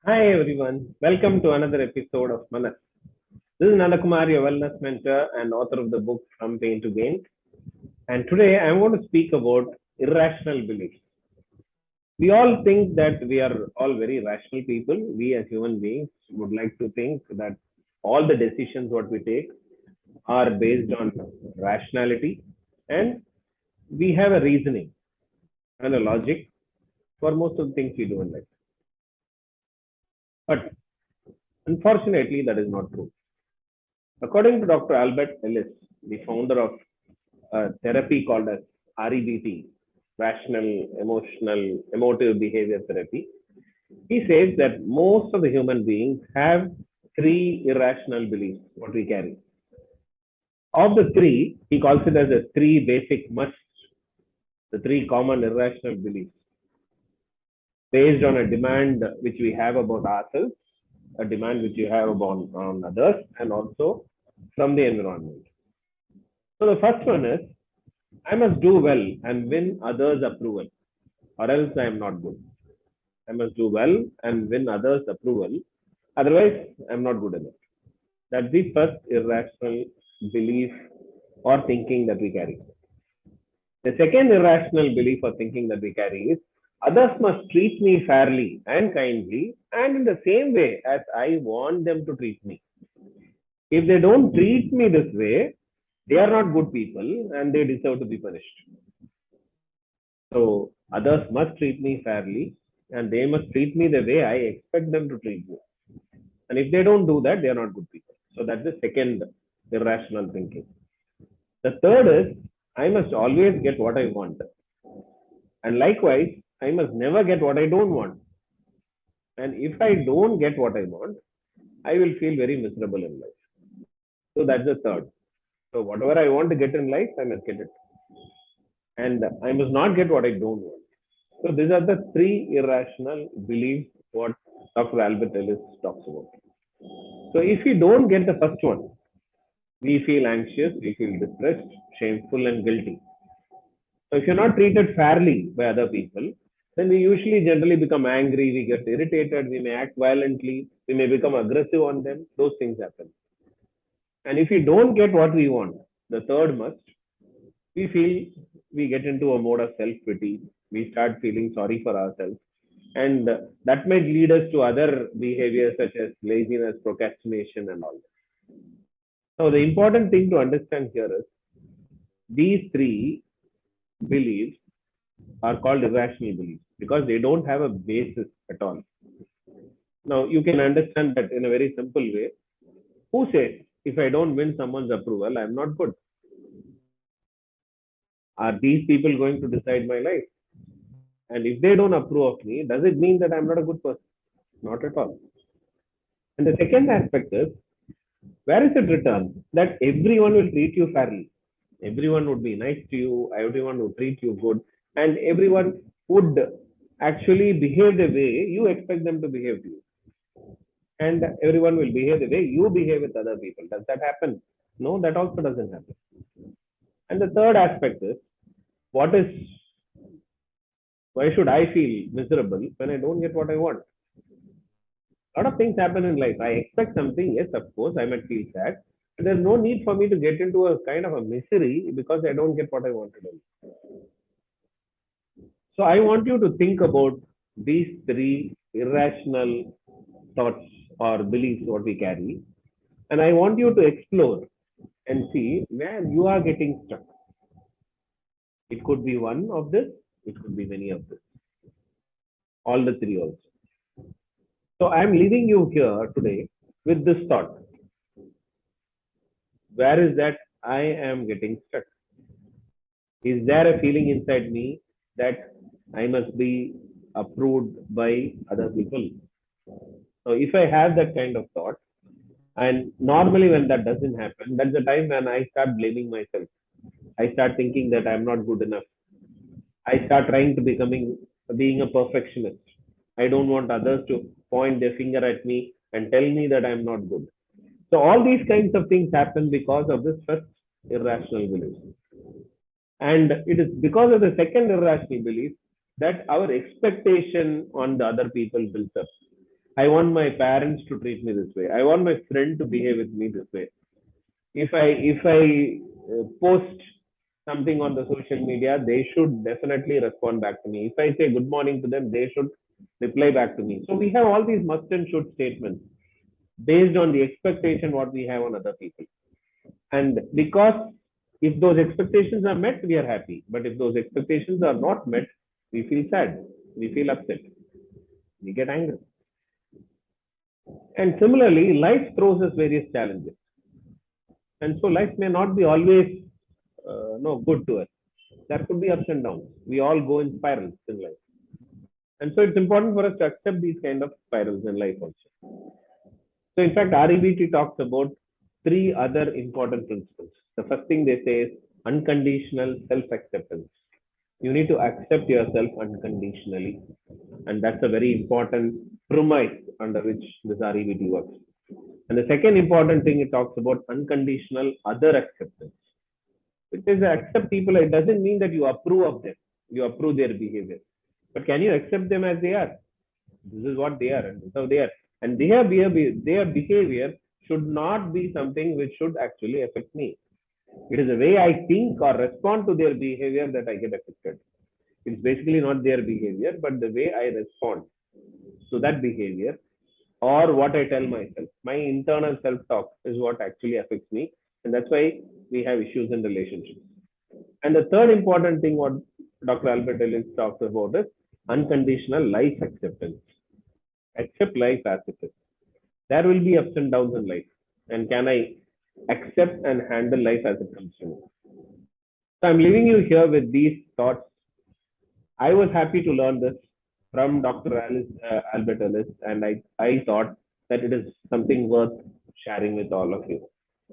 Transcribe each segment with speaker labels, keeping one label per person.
Speaker 1: Hi everyone, welcome to another episode of Manas. This is Nandakumar, your wellness mentor and author of the book From Pain to Gain. And today I want to speak about irrational beliefs. We all think that we are all very rational people. We as human beings would like to think that all the decisions what we take are based on rationality and we have a reasoning and a logic for most of the things we do in life. But unfortunately, that is not true. According to Dr. Albert Ellis, the founder of a therapy called as REBT, Rational Emotional Emotive Behavior Therapy, he says that most of the human beings have three irrational beliefs, what we carry. Of the three, he calls it as the three basic musts, the three common irrational beliefs, based on a demand which we have about ourselves, a demand which we have about on others, and also from the environment. So the first one is I must do well and win others' approval, or else I am not good. I must do well and win others' approval, otherwise, I am not good enough. That's the first irrational belief or thinking that we carry. The second irrational belief or thinking that we carry is others must treat me fairly and kindly and in the same way as I want them to treat me. If they don't treat me this way, they are not good people and they deserve to be punished. So others must treat me fairly and they must treat me the way I expect them to treat me. And if they don't do that, they are not good people. So that's the second irrational thinking. The third is I must always get what I want. And likewise, I must never get what I don't want. And if I don't get what I want, I will feel very miserable in life. So that's the third. So whatever I want to get in life, I must get it. And I must not get what I don't want. So these are the three irrational beliefs what Dr. Albert Ellis talks about. So if we don't get the first one, we feel anxious, we feel depressed, shameful, and guilty. So if you're not treated fairly by other people, then we usually generally become angry, we get irritated, we may act violently, we may become aggressive on them. Those things happen. And if we don't get what we want, the third must, we feel we get into a mode of self pity. We start feeling sorry for ourselves. And that might lead us to other behaviors such as laziness, procrastination, and all. So, the important thing to understand here is these three beliefs are called irrational beliefs because they don't have a basis at all. Now, you can understand that in a very simple way. Who says if I don't win someone's approval, I'm not good? Are these people going to decide my life? And if they don't approve of me, does it mean that I'm not a good person? Not at all. And the second aspect is where is it written that everyone will treat you fairly? Everyone would be nice to you, everyone would treat you good, and everyone would actually behave the way you expect them to behave to you. And everyone will behave the way you behave with other people. Does that happen? No, that also doesn't happen. And the third aspect is what is why should I feel miserable when I don't get what I want? A lot of things happen in life. I expect something, yes, of course, I might feel sad. But there's no need for me to get into a kind of a misery because I don't get what I want to do. So I want you to think about these three irrational thoughts or beliefs what we carry. And I want you to explore and see where you are getting stuck. It could be one of this, it could be many of this. All the three also. So I'm leaving you here today with this thought. Where is that I am getting stuck? Is there a feeling inside me that I must be approved by other people? So if I have that kind of thought, and normally when that doesn't happen, that's the time when I start blaming myself. I start thinking that I'm not good enough. I start trying to being a perfectionist. I don't want others to point their finger at me and tell me that I'm not good. So all these kinds of things happen because of this first irrational belief. And it is because of the second irrational belief that our expectation on the other people builds up. I want my parents to treat me this way. I want my friend to behave with me this way. If I post something on the social media, they should definitely respond back to me. If I say good morning to them, they should reply back to me. So we have all these must and should statements based on the expectation what we have on other people. And because if those expectations are met, we are happy. But if those expectations are not met, we feel sad, we feel upset, we get angry. And similarly, life throws us various challenges. And so life may not be always no good to us. There could be ups and downs. We all go in spirals in life. And so it's important for us to accept these kind of spirals in life also. So in fact, REBT talks about three other important principles. The first thing they say is unconditional self-acceptance. You need to accept yourself unconditionally. And that's a very important premise under which this REBT works. And the second important thing it talks about unconditional other acceptance. It is accept people. It doesn't mean that you approve of them, you approve their behavior. But can you accept them as they are? This is what they are, and this is how they are. And their behavior should not be something which should actually affect me. It is the way I think or respond to their behavior that I get affected. It's basically not their behavior, but the way I respond to that behavior or what I tell myself. My internal self talk is what actually affects me. And that's why we have issues in relationships. And the third important thing what Dr. Albert Ellis talks about is unconditional life acceptance. Accept life as it is. There will be ups and downs in life. And can I accept and handle life as it comes to me? So I'm leaving you here with these thoughts. I was happy to learn this from Dr. Albert Ellis, and I thought that it is something worth sharing with all of you.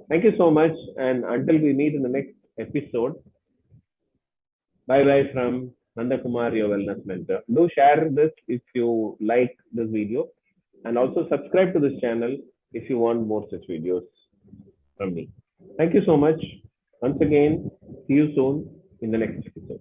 Speaker 1: Thank you so much. And until we meet in the next episode, bye bye from Nanda Kumar, your wellness mentor. Do share this if you like this video, and also subscribe to this channel if you want more such videos from me. Thank you so much. Once again, see you soon in the next episode.